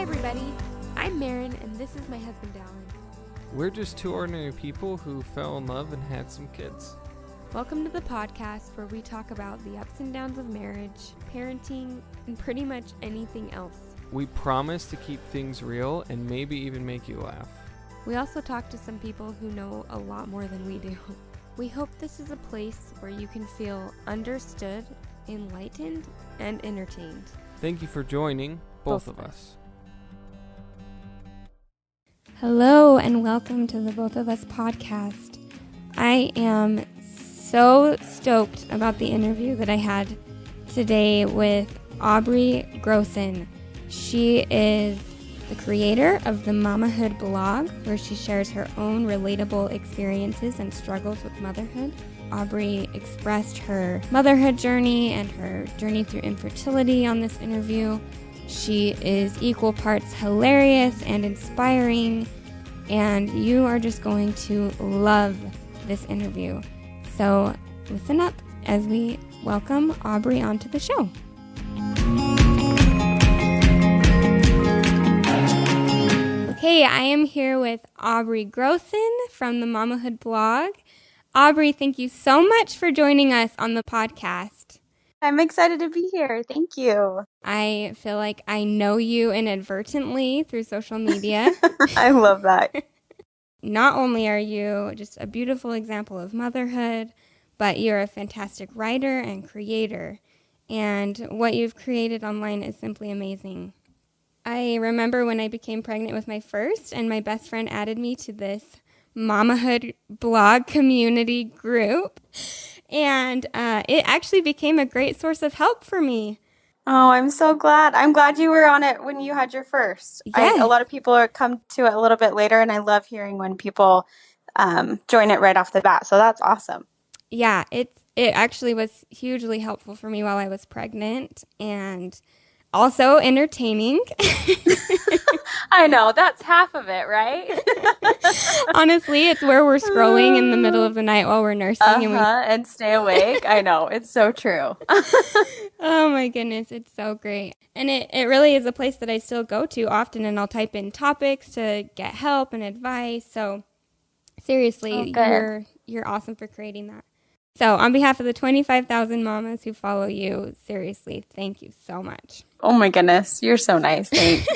everybody, I'm Maren, and this is my husband, Alan. We're just two ordinary people who fell in love and had some kids. Welcome to the podcast where we talk about the ups and downs of marriage, parenting, and pretty much anything else. We promise to keep things real and maybe even make you laugh. We also talk to some people who know a lot more than we do. We hope this is a place where you can feel understood, enlightened, and entertained. Thank you for joining, both of us. Hello, and welcome to the Both of Us podcast. I am so stoked about the interview that I had today with Aubrey Grossen. She is the creator of the Mamahood blog, where she shares her own relatable experiences and struggles with motherhood. Aubrey expressed her motherhood journey and her journey through infertility on this interview. She is equal parts hilarious and inspiring, and you are just going to love this interview. So listen up as we welcome Aubrey onto the show. Okay, I am here with Aubrey Grossen from the Mamahood blog. Aubrey, thank you so much for joining us on the podcast. I'm excited to be here. Thank you. I feel like I know you inadvertently through social media. I love that. Not only are you just a beautiful example of motherhood, but you're a fantastic writer and creator. And what you've created online is simply amazing. I remember when I became pregnant with my first, and my best friend added me to this Mamahood blog community group. And it actually became a great source of help for me. Oh, I'm so glad. I'm glad you were on it when you had your first. Yes. A lot of people are come to it a little bit later, and I love hearing when people join it right off the bat. So that's awesome. Yeah, it actually was hugely helpful for me while I was pregnant, and also entertaining. I know, that's half of it, right? Honestly, it's where we're scrolling in the middle of the night while we're nursing. And stay awake. I know, it's so true. Oh my goodness, it's so great. And it really is a place that I still go to often, and I'll type in topics to get help and advice. So seriously, you're awesome for creating that. So on behalf of the 25,000 mamas who follow you, seriously, thank you so much. Oh my goodness, you're so nice. Thanks.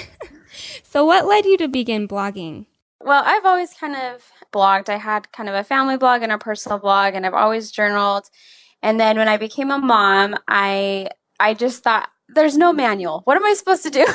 So what led you to begin blogging? Well, I've always kind of blogged. I had kind of a family blog and a personal blog, and I've always journaled. And then when I became a mom, I just thought, there's no manual. What am I supposed to do?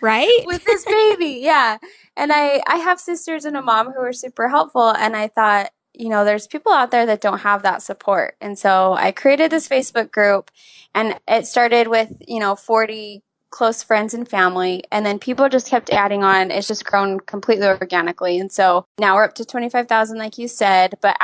Right? With this baby? Yeah. And I have sisters and a mom who are super helpful. And I thought, there's people out there that don't have that support. And so I created this Facebook group, and it started with, 40 close friends and family. And then people just kept adding on. It's just grown completely organically. And so now we're up to 25,000, like you said. But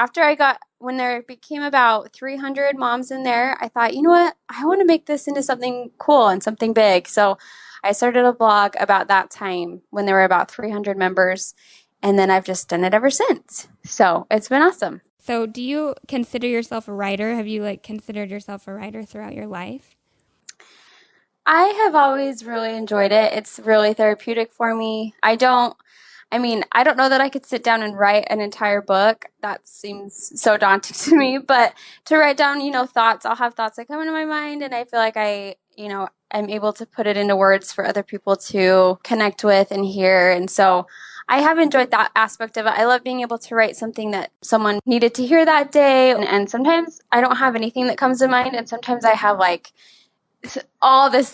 when there became about 300 moms in there, I thought, you know what? I want to make this into something cool and something big. So I started a blog about that time when there were about 300 members. And then I've just done it ever since. So it's been awesome. So do you consider yourself a writer? Have you considered yourself a writer throughout your life? I have always really enjoyed it. It's really therapeutic for me. I don't know that I could sit down and write an entire book. That seems so daunting to me. But to write down, thoughts, I'll have thoughts that come into my mind, and I feel like I'm able to put it into words for other people to connect with and hear. And so I have enjoyed that aspect of it. I love being able to write something that someone needed to hear that day. And sometimes I don't have anything that comes to mind. And sometimes I have all these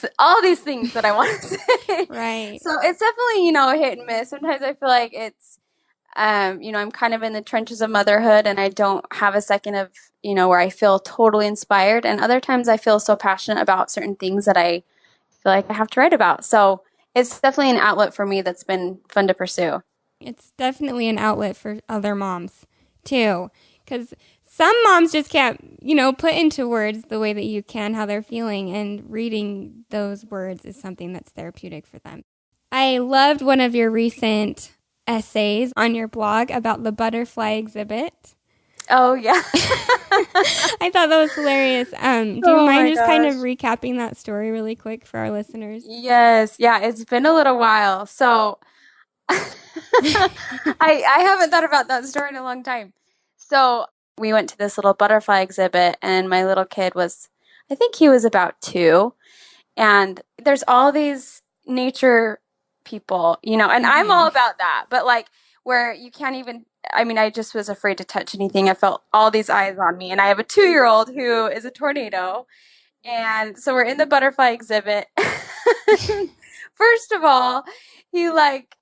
things that I want to say. Right. So it's definitely, a hit and miss. Sometimes I feel like it's, I'm kind of in the trenches of motherhood, and I don't have a second of, where I feel totally inspired. And other times I feel so passionate about certain things that I feel like I have to write about. So it's definitely an outlet for me that's been fun to pursue. It's definitely an outlet for other moms too, because some moms just can't, put into words the way that you can how they're feeling, and reading those words is something that's therapeutic for them. I loved one of your recent essays on your blog about the butterfly exhibit. Oh, yeah. I thought that was hilarious. Do you Oh mind my just kind of gosh. recapping that story really quick for our listeners? Yes. Yeah, it's been a little while. So I haven't thought about that story in a long time. So we went to this little butterfly exhibit, and my little kid was, I think he was about 2. And there's all these nature people, and I'm all about that. But like where you can't even, I mean, I just was afraid to touch anything. I felt all these eyes on me. And I have a 2-year-old who is a tornado. And so we're in the butterfly exhibit. First of all, he like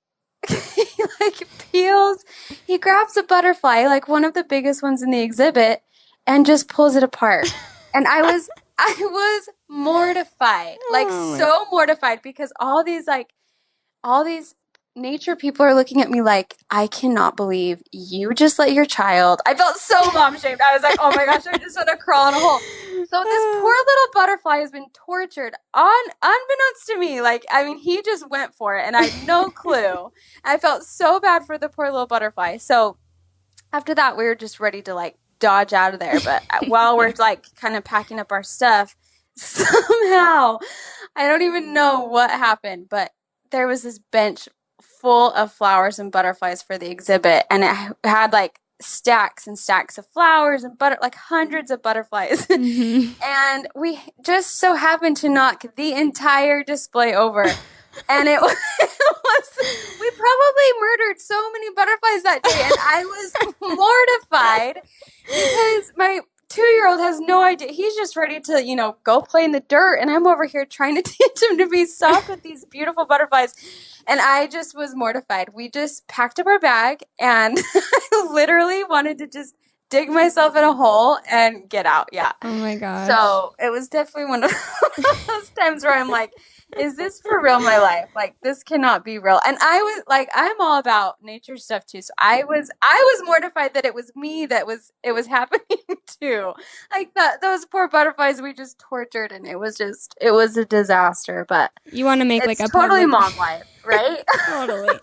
he like peels, he grabs a butterfly, like one of the biggest ones in the exhibit, and just pulls it apart. And I was mortified, like so mortified, because all these nature people are looking at me like, I cannot believe you just let your child. I felt so mom shamed. I was like, oh my gosh, I just want to crawl in a hole. So this poor little butterfly has been tortured unbeknownst to me. Like, I mean, he just went for it and I had no clue. I felt so bad for the poor little butterfly. So after that, we were just ready to like dodge out of there. But while we're like kind of packing up our stuff, somehow, I don't even know what happened, but there was this bench full of flowers and butterflies for the exhibit, and it had like stacks and stacks of flowers and like hundreds of butterflies. And we just so happened to knock the entire display over. And it was we probably murdered so many butterflies that day, and I was mortified because my 2-year-old has no idea. He's just ready to, go play in the dirt. And I'm over here trying to teach him to be soft with these beautiful butterflies. And I just was mortified. We just packed up our bag, and I literally wanted to just dig myself in a hole and get out. Yeah. Oh my gosh. So it was definitely one of those times where I'm like, is this for real, my life? Like, this cannot be real. And I was like, I'm all about nature stuff too. So I was mortified that it was me it was happening to. Like those poor butterflies we just tortured, and it was a disaster. But you want to make like a totally mom life, right? Totally.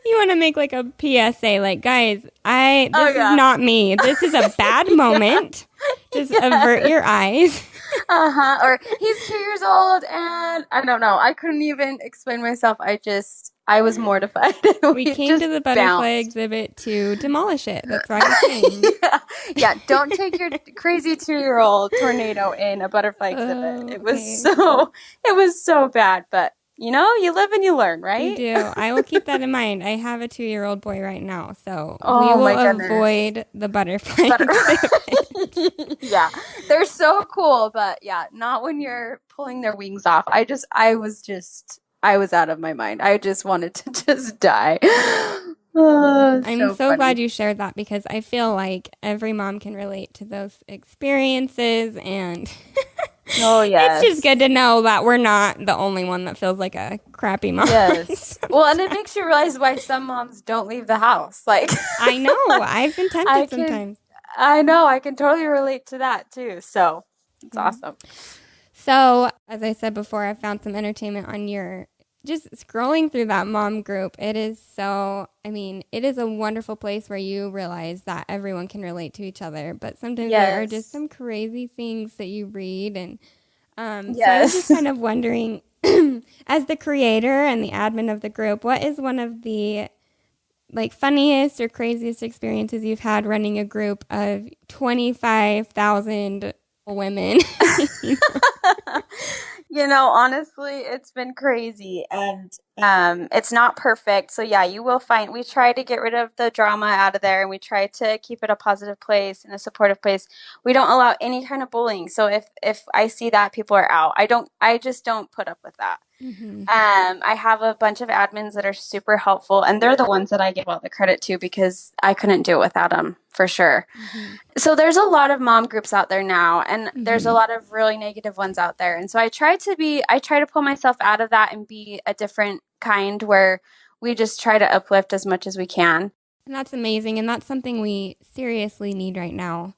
You want to make like a PSA, like, guys, this is not me. This is a bad moment. Just avert your eyes. Or he's 2 years old, and I don't know. I couldn't even explain myself. I was mortified. We came to the butterfly exhibit to demolish it. That's why we came. Yeah. Don't take your crazy 2-year-old tornado in a butterfly exhibit. It was so bad, but you live and you learn, right? You do. I will keep that in mind. I have a 2-year-old boy right now, so we will avoid the butterfly exhibit. Yeah, they're so cool, but yeah, not when you're pulling their wings off. I was out of my mind. I just wanted to just die. I'm so glad you shared that, because I feel like every mom can relate to those experiences, and oh yeah, it's just good to know that we're not the only one that feels like a crappy mom. Yes. Well, and it makes you realize why some moms don't leave the house. Like, I know, I've been tempted sometimes. I know, I can totally relate to that too. So it's awesome. So, as I said before, I found some entertainment on your, just scrolling through that mom group. It is a wonderful place where you realize that everyone can relate to each other. But sometimes there are just some crazy things that you read. And so I was just kind of wondering, as the creator and the admin of the group, what is one of the funniest or craziest experiences you've had running a group of 25,000 women? Honestly, it's been crazy, and it's not perfect. So yeah, you will find, we try to get rid of the drama out of there, and we try to keep it a positive place and a supportive place. We don't allow any kind of bullying. So if I see that people are out, I just don't put up with that. Mm-hmm. I have a bunch of admins that are super helpful, and they're the ones that I give all the credit to, because I couldn't do it without them, for sure. Mm-hmm. So there's a lot of mom groups out there now, and there's a lot of really negative ones out there. And so I try to pull myself out of that and be a different kind, where we just try to uplift as much as we can. And that's amazing. And that's something we seriously need right now,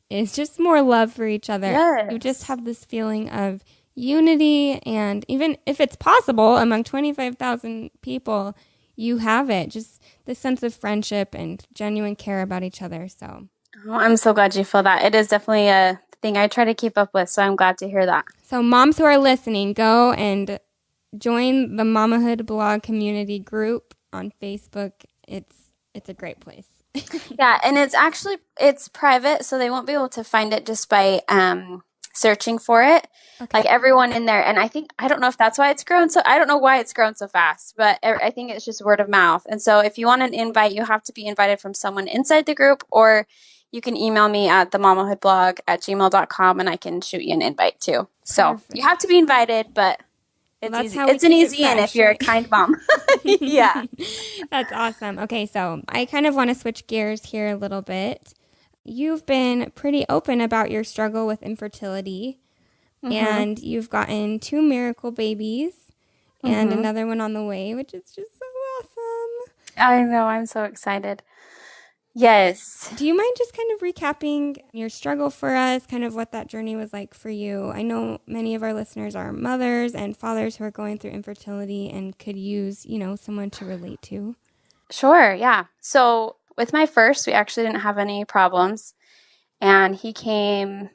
is just more love for each other. Yes. You just have this feeling of unity, and even if it's possible among 25,000 people, you have it, just the sense of friendship and genuine care about each other. So Oh, I'm so glad you feel that. It is definitely a thing I try to keep up with, so I'm glad to hear that. So moms who are listening, go and join the Mamahood blog community group on Facebook. It's a great place. Yeah, and it's private, so they won't be able to find it just by searching for it. Okay. Like everyone in there, and I don't know if that's why it's grown so. I don't know why it's grown so fast, but I think it's just word of mouth. And so, if you want an invite, you have to be invited from someone inside the group, or you can email me at themamahoodblog@gmail.com, and I can shoot you an invite too. So Perfect. you have to be invited, but it's that's easy. how we It's an keep it easy in fresh, if you're right? a kind mom. Yeah. That's awesome. Okay, so I kind of want to switch gears here a little bit. You've been pretty open about your struggle with infertility, and you've gotten 2 miracle babies and another one on the way, which is just so awesome. I know. I'm so excited. Yes. Do you mind just kind of recapping your struggle for us, kind of what that journey was like for you? I know many of our listeners are mothers and fathers who are going through infertility and could use, someone to relate to. Sure. Yeah. So with my first, we actually didn't have any problems. And he came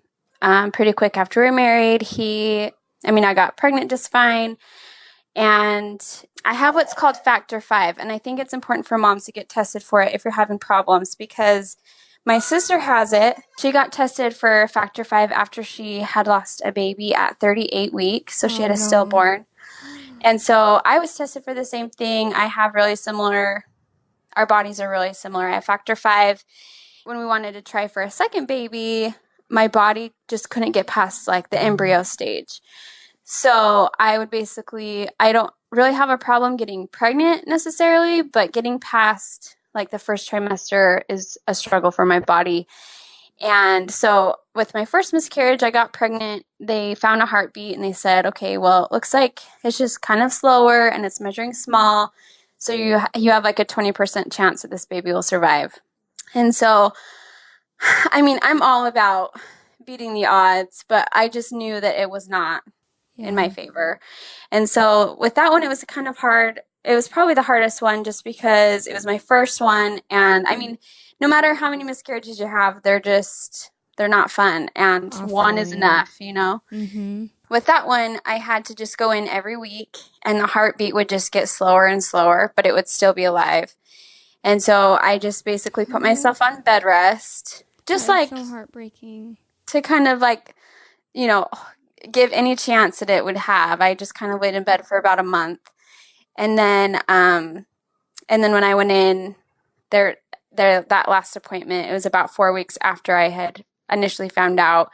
pretty quick after we were married. I got pregnant just fine. And I have what's called factor 5. And I think it's important for moms to get tested for it if you're having problems, because my sister has it. She got tested for factor 5 after she had lost a baby at 38 weeks. So she had a stillborn. And so I was tested for the same thing. I have our bodies are really similar. I have factor 5. When we wanted to try for a second baby, my body just couldn't get past like the embryo stage. So I don't really have a problem getting pregnant necessarily, but getting past like the first trimester is a struggle for my body. And so with my first miscarriage, I got pregnant. They found a heartbeat and they said, okay, well, it looks like it's just kind of slower and it's measuring small. So you have like a 20% chance that this baby will survive. And so, I'm all about beating the odds, but I just knew that it was not in my favor. And so with that one, it was kind of hard. It was probably the hardest one just because it was my first one. And no matter how many miscarriages you have, they're not fun. And one is enough, Mm-hmm. With that one, I had to just go in every week and the heartbeat would just get slower and slower, but it would still be alive. And so I just basically put myself on bed rest, just That's so heartbreaking. to kind of give any chance that it would have. I just kind of laid in bed for about a month. And then when I went in there, that last appointment, it was about 4 weeks after I had initially found out,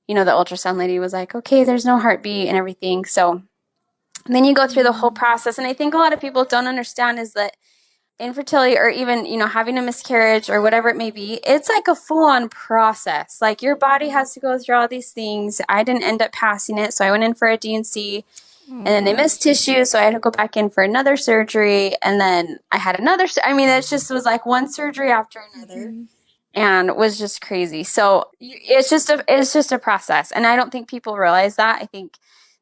the ultrasound lady was like, okay, there's no heartbeat and everything. So then you go through the whole process. And I think a lot of people don't understand is that infertility or even, having a miscarriage or whatever it may be, it's like a full-on process. Like your body has to go through all these things. I didn't end up passing it, so I went in for a D&C, and then they missed tissue, so I had to go back in for another surgery, and then I had another. It just was like one surgery after another, and it was just crazy. So it's just a process, and I don't think people realize that. I think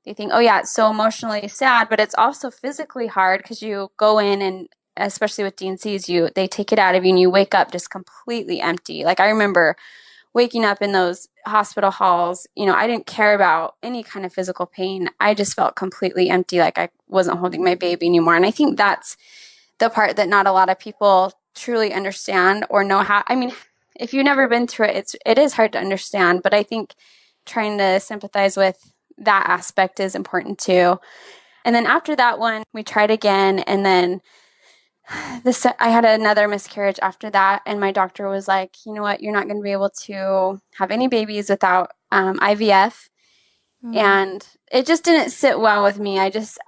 they think, oh yeah, it's so emotionally sad, but it's also physically hard because you go in and especially with D&Cs, they take it out of you and you wake up just completely empty. Like I remember waking up in those hospital halls, I didn't care about any kind of physical pain. I just felt completely empty, like I wasn't holding my baby anymore. And I think that's the part that not a lot of people truly understand or know how. If you've never been through it, it is hard to understand, but I think trying to sympathize with that aspect is important too. And then after that one, we tried again, and then I had another miscarriage after that, and my doctor was like, you know what, you're not going to be able to have any babies without IVF. And it just didn't sit well with me. I just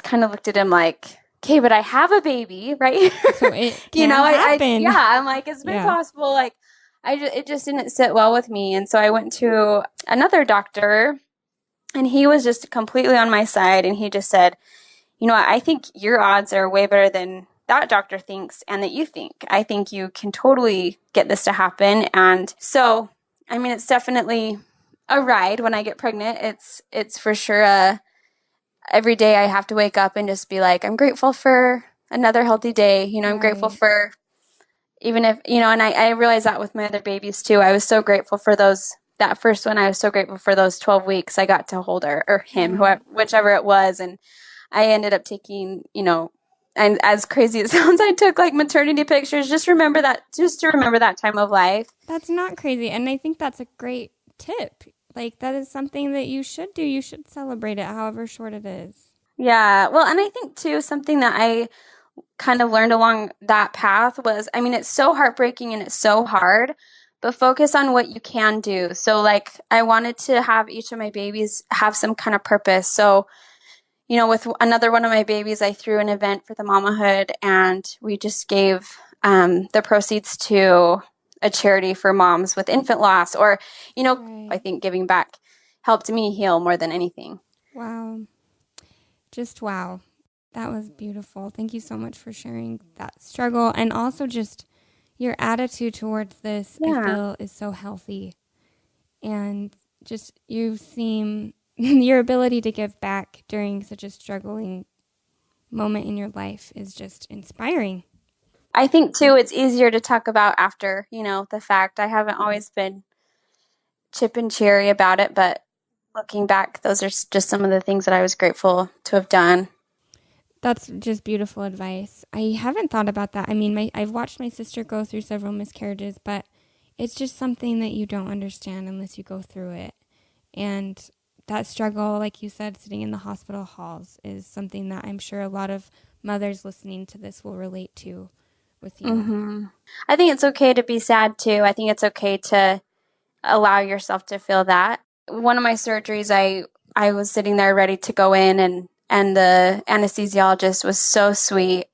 kind of looked at him like, okay, but I have a baby, right? So it can happen. I'm like, it's very possible. Like, it just didn't sit well with me. And so I went to another doctor, and he was just completely on my side, and he just said, you know what, I think your odds are way better than that doctor thinks and that you think. I think you can totally get this to happen. And so, it's definitely a ride when I get pregnant. It's for sure every day I have to wake up and just be like, I'm grateful for another healthy day. I'm grateful for, even if, and I realized that with my other babies too. I was so grateful for that first one. I was so grateful for those 12 weeks I got to hold her, or him, whoever, whichever it was. And I ended up taking, and as crazy as it sounds, I took like maternity pictures. Just to remember that time of life. That's not crazy. And I think that's a great tip. Like, that is something that you should do. You should celebrate it, however short it is. Yeah. Well, and I think too, something that I kind of learned along that path was, I mean, it's so heartbreaking and it's so hard, but focus on what you can do. So like, I wanted to have each of my babies have some kind of purpose. So, with another one of my babies, I threw an event for the mamahood, and we just gave the proceeds to a charity for moms with infant loss, or, Right. I think giving back helped me heal more than anything. Wow. Just wow. That was beautiful. Thank you so much for sharing that struggle, and also just your attitude towards this, I feel, is so healthy. And just you seem your ability to give back during such a struggling moment in your life is just inspiring. I think too, it's easier to talk about after, the fact. I haven't always been chip and cheery about it, but looking back, those are just some of the things that I was grateful to have done. That's just beautiful advice. I haven't thought about that. I mean, I've watched my sister go through several miscarriages, but it's just something that you don't understand unless you go through it. And that struggle, like you said, sitting in the hospital halls is something that I'm sure a lot of mothers listening to this will relate to with you. Mm-hmm. I think it's okay to be sad too. I think it's okay to allow yourself to feel that. One of my surgeries, I was sitting there ready to go in, and the anesthesiologist was so sweet.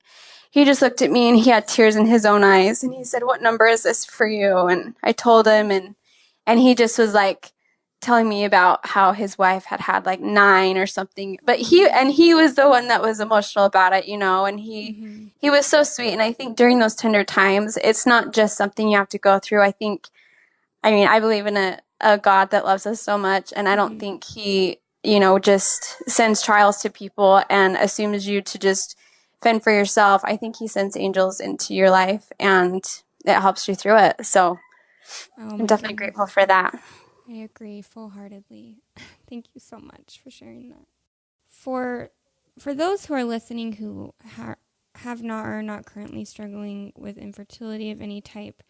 He just looked at me and he had tears in his own eyes, and he said, "What number is this for you?" And I told him, and he just was like telling me about how his wife had like 9 or something. But he was the one that was emotional about it, and he was so sweet. And I think during those tender times, it's not just something you have to go through. I believe in a God that loves us so much, and I don't think he, just sends trials to people and assumes you to just fend for yourself. I think he sends angels into your life, and it helps you through it. So I'm definitely grateful for that. I agree full-heartedly. Thank you so much for sharing that. For those who are listening who have not or are not currently struggling with infertility of any type,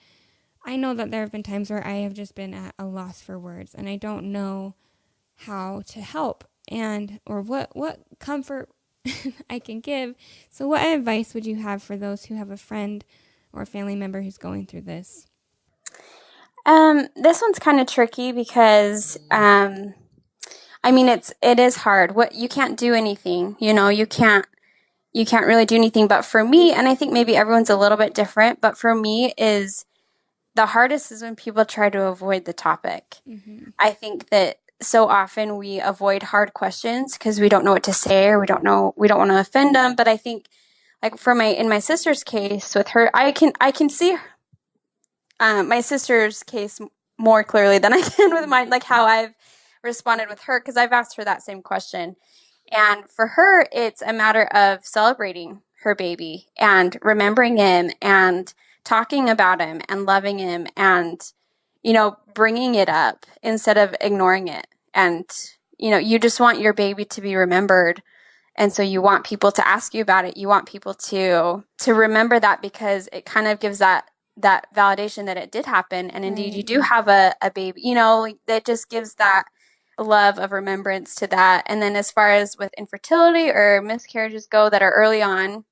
I know that there have been times where I have just been at a loss for words, and I don't know how to help or what comfort I can give. So what advice would you have for those who have a friend or a family member who's going through this? This one's kind of tricky because, it is hard. You can't do anything, you can't really do anything. But for me, and I think maybe everyone's a little bit different, but for me is the hardest is when people try to avoid the topic. Mm-hmm. I think that so often we avoid hard questions because we don't know what to say, or we don't want to offend them. But I think like in my sister's case with her, I can see my sister's case more clearly than I can with mine, like how I've responded with her, because I've asked her that same question. And for her, it's a matter of celebrating her baby and remembering him and talking about him and loving him and, bringing it up instead of ignoring it. And, you just want your baby to be remembered. And so you want people to ask you about it. You want people to remember that, because it kind of gives that validation that it did happen. And indeed, you do have a baby, that just gives that love of remembrance to that. And then as far as with infertility or miscarriages go that are early on,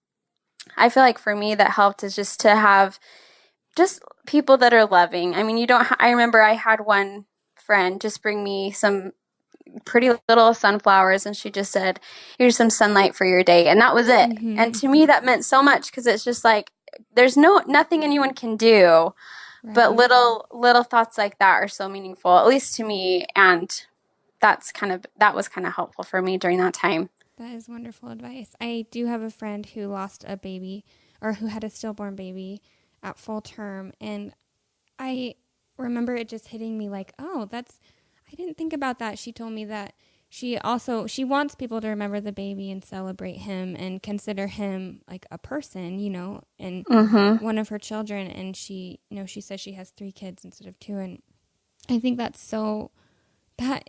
I feel like for me that helped is just to have just people that are loving. I mean, I remember I had one friend just bring me some pretty little sunflowers, and she just said, "Here's some sunlight for your day." And that was it. Mm-hmm. And to me that meant so much, because it's just like there's nothing anyone can do, right. But little thoughts like that are so meaningful, at least to me. And that was kind of helpful for me during that time. That is wonderful advice. I do have a friend who lost a baby, or who had a stillborn baby at full term, and I remember it just hitting me like, oh, I didn't think about that. She told me that she wants people to remember the baby and celebrate him and consider him like a person, and one of her children. And she says she has 3 kids instead of 2. And I think that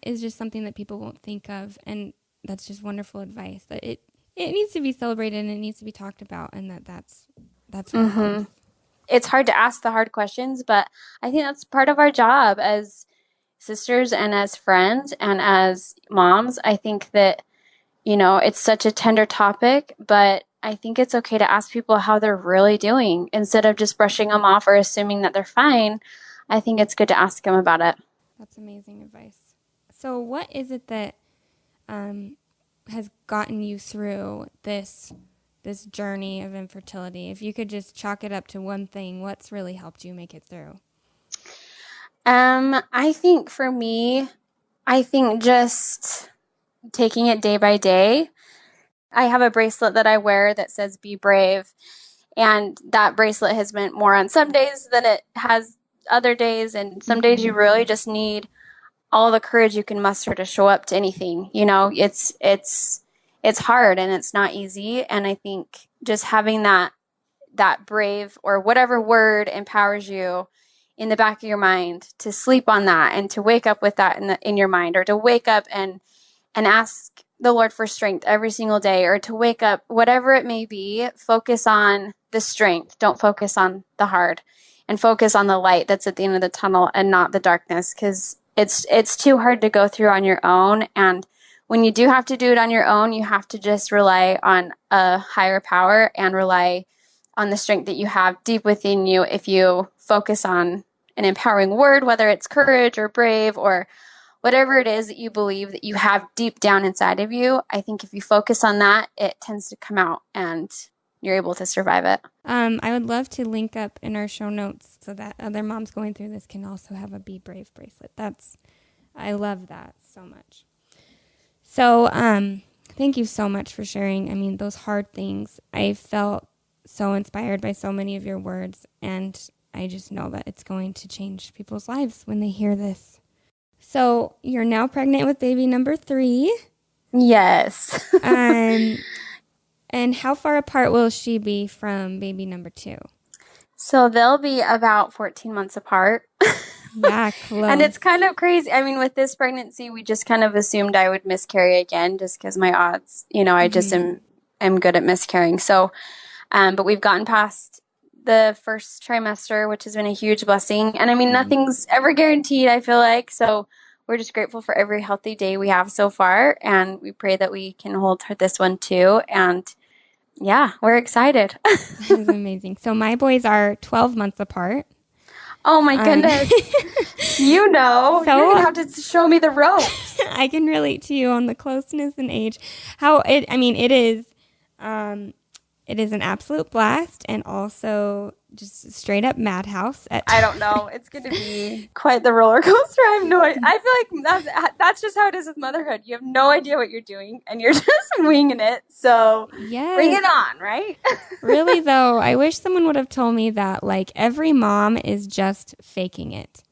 is just something that people won't think of. And that's just wonderful advice, that it needs to be celebrated and it needs to be talked about, and that's what helps. It's hard to ask the hard questions, but I think that's part of our job as sisters and as friends and as moms. I think that, it's such a tender topic, but I think it's okay to ask people how they're really doing instead of just brushing them off or assuming that they're fine. I think it's good to ask them about it. That's amazing advice. So what is it that has gotten you through this journey of infertility? If you could just chalk it up to one thing, what's really helped you make it through? I think for me, just taking it day by day. I have a bracelet that I wear that says "Be brave," and that bracelet has meant more on some days than it has other days. And some days you really just need all the courage you can muster to show up to anything. It's hard and it's not easy. And I think just having that brave or whatever word empowers you in the back of your mind to sleep on that and to wake up with that in your mind, or to wake up and ask the Lord for strength every single day, or to wake up, whatever it may be, focus on the strength. Don't focus on the hard, and focus on the light that's at the end of the tunnel and not the darkness, because it's too hard to go through on your own. And when you do have to do it on your own, you have to just rely on a higher power and rely on the strength that you have deep within you. If you focus on an empowering word, whether it's courage or brave or whatever it is that you believe that you have deep down inside of you, I think if you focus on that, it tends to come out and you're able to survive it. I would love to link up in our show notes so that other moms going through this can also have a Be Brave bracelet. I love that so much. So thank you so much for sharing. I mean, those hard things. I felt so inspired by so many of your words, and I just know that it's going to change people's lives when they hear this. So you're now pregnant with baby number 3. Yes. And how far apart will she be from baby number 2? So they'll be about 14 months apart. Yeah, close. And it's kind of crazy. I mean, with this pregnancy, we just kind of assumed I would miscarry again just because my odds, I just am good at miscarrying. So, but we've gotten past the first trimester, which has been a huge blessing. And I mean, nothing's ever guaranteed, I feel like. So we're just grateful for every healthy day we have so far. And we pray that we can hold this one too. And yeah, we're excited. That is amazing. So my boys are 12 months apart. Oh my goodness. So you're going to have to show me the ropes. I can relate to you on the closeness and age. It is an absolute blast, and also just straight up madhouse. I don't know. It's going to be quite the roller coaster. I have no idea. I feel like that's just how it is with motherhood. You have no idea what you're doing, and you're just winging it. So bring it on, right? Really, though, I wish someone would have told me that, like, every mom is just faking it.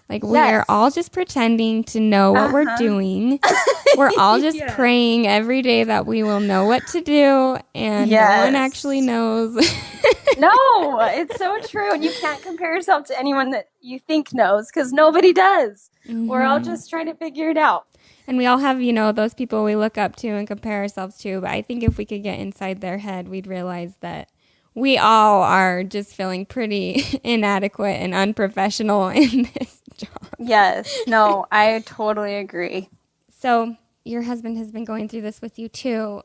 Like, we're all just pretending to know what we're doing. We're all just praying every day that we will know what to do, and no one actually knows. No, it's so true. And you can't compare yourself to anyone that you think knows, because nobody does. We're all just trying to figure it out. And we all have, those people we look up to and compare ourselves to. But I think if we could get inside their head, we'd realize that we all are just feeling pretty inadequate and unprofessional in this job. Yes. No, I totally agree. So your husband has been going through this with you too.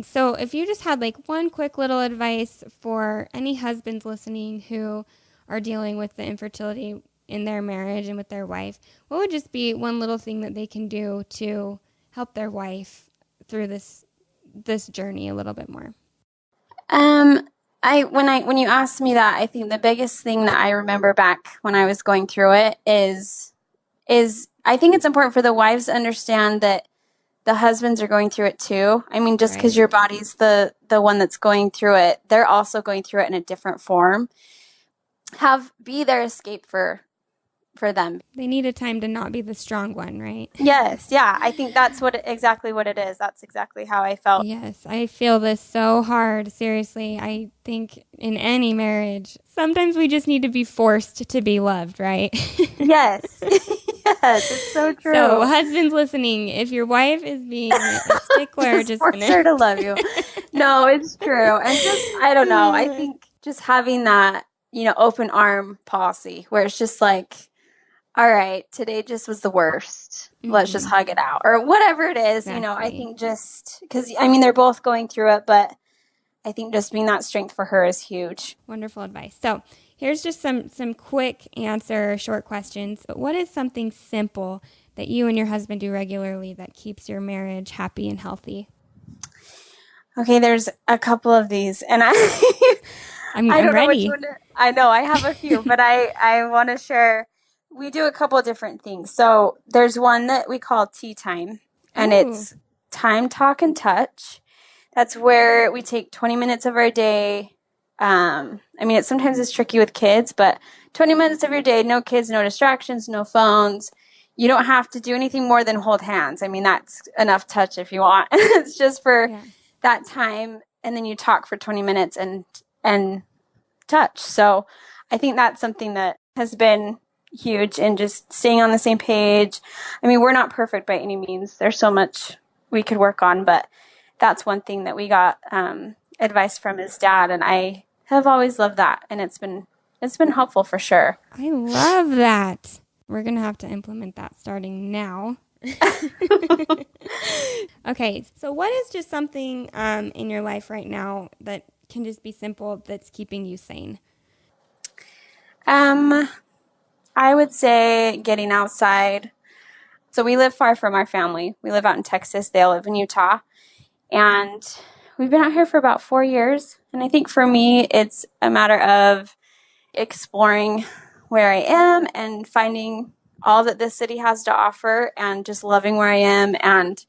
So if you just had like one quick little advice for any husbands listening who are dealing with the infertility in their marriage and with their wife, what would just be one little thing that they can do to help their wife through this journey a little bit more? When you asked me that, I think the biggest thing that I remember back when I was going through it is I think it's important for the wives to understand that the husbands are going through it too. I mean, just because your body's the one that's going through it, they're also going through it in a different form. Be their escape for for them. They need a time to not be the strong one, right? Yes. Yeah. I think that's exactly what it is. That's exactly how I felt. Yes, I feel this so hard. Seriously, I think in any marriage, sometimes we just need to be forced to be loved, right? Yes. Yes, it's so true. So, husbands listening, if your wife is being a stickler, just force her to love you. No, it's true. And I don't know. I think just having that, open arm policy where it's just like, all right, today just was the worst. Let's just hug it out or whatever it is. Exactly. I think just because, they're both going through it, but I think just being that strength for her is huge. Wonderful advice. So here's just some quick answer, short questions. But what is something simple that you and your husband do regularly that keeps your marriage happy and healthy? Okay, there's a couple of these, and I'm ready. I know I have a few, but I want to share. We do a couple of different things. So there's one that we call tea time, and it's time, talk, and touch. That's where we take 20 minutes of our day. Sometimes it's tricky with kids, but 20 minutes of your day, no kids, no distractions, no phones. You don't have to do anything more than hold hands. That's enough touch if you want. It's just for that time. And then you talk for 20 minutes and touch. So I think that's something that has been huge in just staying on the same page. We're not perfect by any means. There's so much we could work on, but that's one thing that we got advice from his dad, and I have always loved that, and it's been helpful for sure. I love that. We're gonna have to implement that starting now. Okay, so what is just something in your life right now that can just be simple that's keeping you sane? I would say getting outside. So we live far from our family. We live out in Texas. They all live in Utah. And we've been out here for about 4 years. And I think for me, it's a matter of exploring where I am and finding all that this city has to offer and just loving where I am and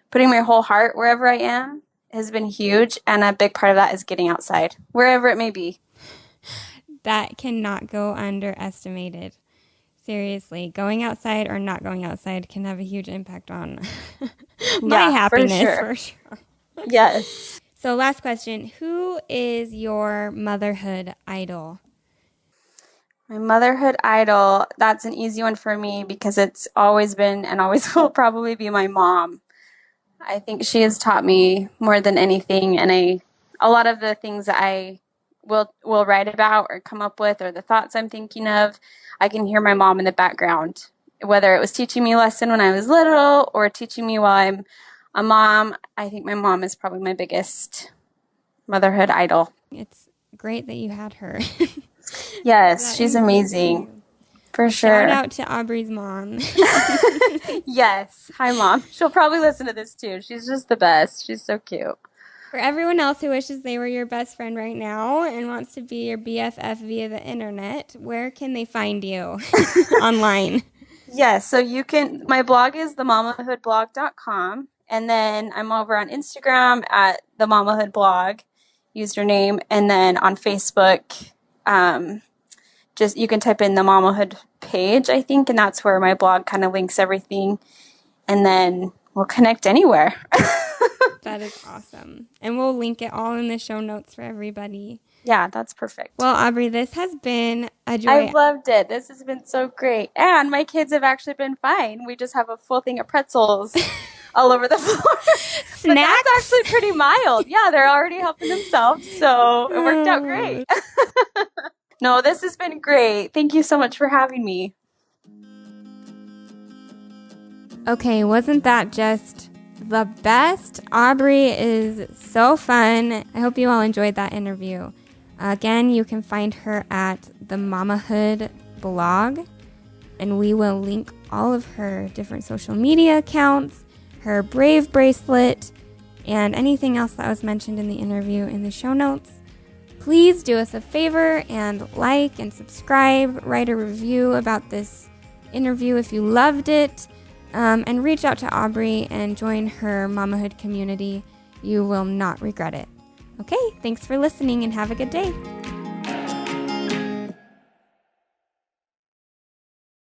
putting my whole heart wherever I am has been huge. And a big part of that is getting outside, wherever it may be. That cannot go underestimated. Seriously, going outside or not going outside can have a huge impact on my happiness, for sure. Yes. So last question, who is your motherhood idol? My motherhood idol, that's an easy one for me because it's always been and always will probably be my mom. I think she has taught me more than anything, and a lot of the things that I will write about or come up with or the thoughts I'm thinking of, I can hear my mom in the background, whether it was teaching me a lesson when I was little or teaching me while I'm a mom. I think my mom is probably my biggest motherhood idol. It's great that you had her. Yes, she's amazing. For sure. Shout out to Aubrey's mom. Yes. Hi, Mom. She'll probably listen to this too. She's just the best. She's so cute. For everyone else who wishes they were your best friend right now and wants to be your BFF via the internet, where can they find you online? Yes, so you can, my blog is themamahoodblog.com, and then I'm over on Instagram at the Mamahood Blog username, and then on Facebook, just you can type in the Mamahood page, I think, and that's where my blog kind of links everything, and then we'll connect anywhere. That is awesome. And we'll link it all in the show notes for everybody. Yeah, that's perfect. Well, Aubrey, this has been a joy. I've loved it. This has been so great. And my kids have actually been fine. We just have a full thing of pretzels all over the floor. Snacks? But that's actually pretty mild. Yeah, they're already helping themselves. So it worked out great. No, this has been great. Thank you so much for having me. Okay, wasn't that just the best? Aubrey is so fun. I hope you all enjoyed that interview. Again, you can find her at the Mamahood blog, and we will link all of her different social media accounts, her Brave bracelet, and anything else that was mentioned in the interview in the show notes. Please do us a favor and like and subscribe, write a review about this interview if you loved it. And reach out to Aubrey and join her Mamahood community. You will not regret it. Okay, thanks for listening and have a good day.